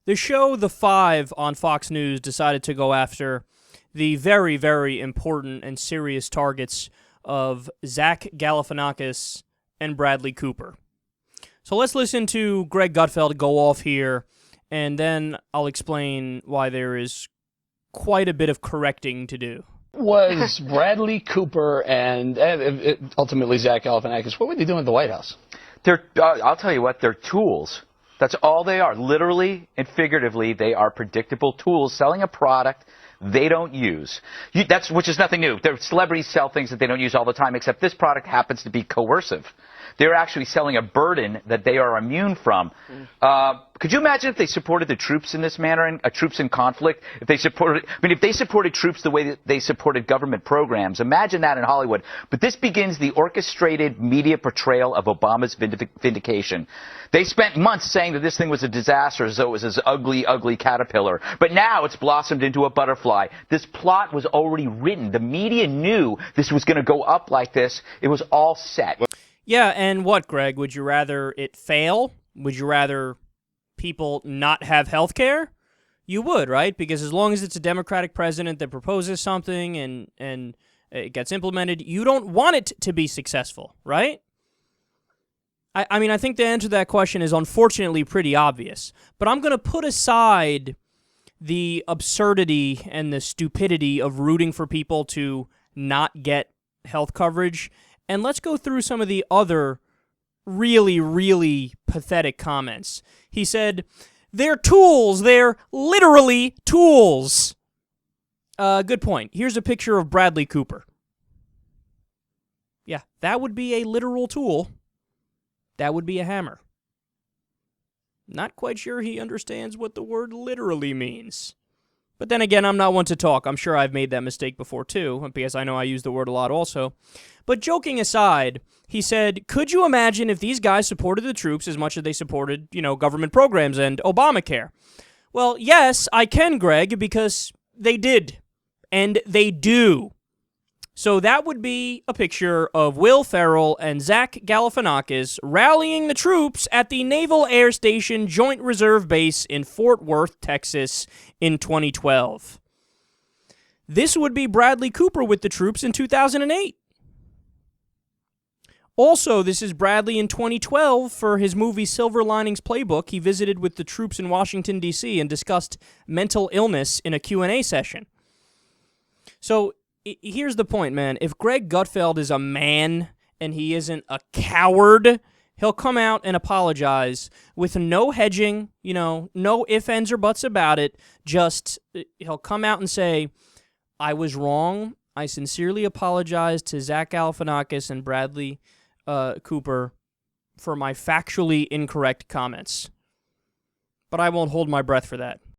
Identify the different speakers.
Speaker 1: The show The Five on Fox News decided to go after the very, very important and serious targets of Zach Galifianakis and Bradley Cooper. So let's listen to Greg Gutfeld go off here, and then I'll explain why there is quite a bit of correcting to do.
Speaker 2: Was Bradley Cooper and ultimately Zach Galifianakis, what were they doing at the White House?
Speaker 3: I'll tell you what, they're tools. That's all they are. Literally and figuratively, they are predictable tools selling a product they don't use. Which is nothing new. Celebrities sell things that they don't use all the time, except this product happens to be coercive. They're actually selling a burden that they are immune from. Could you imagine if they supported the troops in this manner, troops in conflict? If they supported troops the way that they supported government programs, imagine that in Hollywood. But this begins the orchestrated media portrayal of Obama's vindication. They spent months saying that this thing was a disaster, as though it was this ugly, ugly caterpillar. But now it's blossomed into a butterfly. This plot was already written. The media knew this was going to go up like this. It was all set.
Speaker 1: Yeah, and what, Greg? Would you rather it fail? Would you rather people not have health care? You would, right? Because as long as it's a Democratic president that proposes something and it gets implemented, you don't want it to be successful, right? I mean, I think the answer to that question is unfortunately pretty obvious. But I'm going to put aside the absurdity and the stupidity of rooting for people to not get health coverage, and let's go through some of the other really, really pathetic comments. He said, they're tools. They're literally tools. Good point. Here's a picture of Bradley Cooper. Yeah, that would be a literal tool. That would be a hammer. Not quite sure he understands what the word literally means. But then again, I'm not one to talk. I'm sure I've made that mistake before, too, because I know I use the word a lot also. But joking aside, he said, could you imagine if these guys supported the troops as much as they supported, government programs and Obamacare? Well, yes, I can, Greg, because they did. And they do. So that would be a picture of Will Ferrell and Zach Galifianakis rallying the troops at the Naval Air Station Joint Reserve Base in Fort Worth, Texas in 2012. This would be Bradley Cooper with the troops in 2008. Also, this is Bradley in 2012 for his movie Silver Linings Playbook. He visited with the troops in Washington, D.C. and discussed mental illness in a Q&A session. So here's the point, man. If Greg Gutfeld is a man and he isn't a coward, he'll come out and apologize with no hedging, no ifs, ands, or buts about it. Just he'll come out and say, I was wrong. I sincerely apologize to Zach Galifianakis and Bradley Cooper for my factually incorrect comments. But I won't hold my breath for that.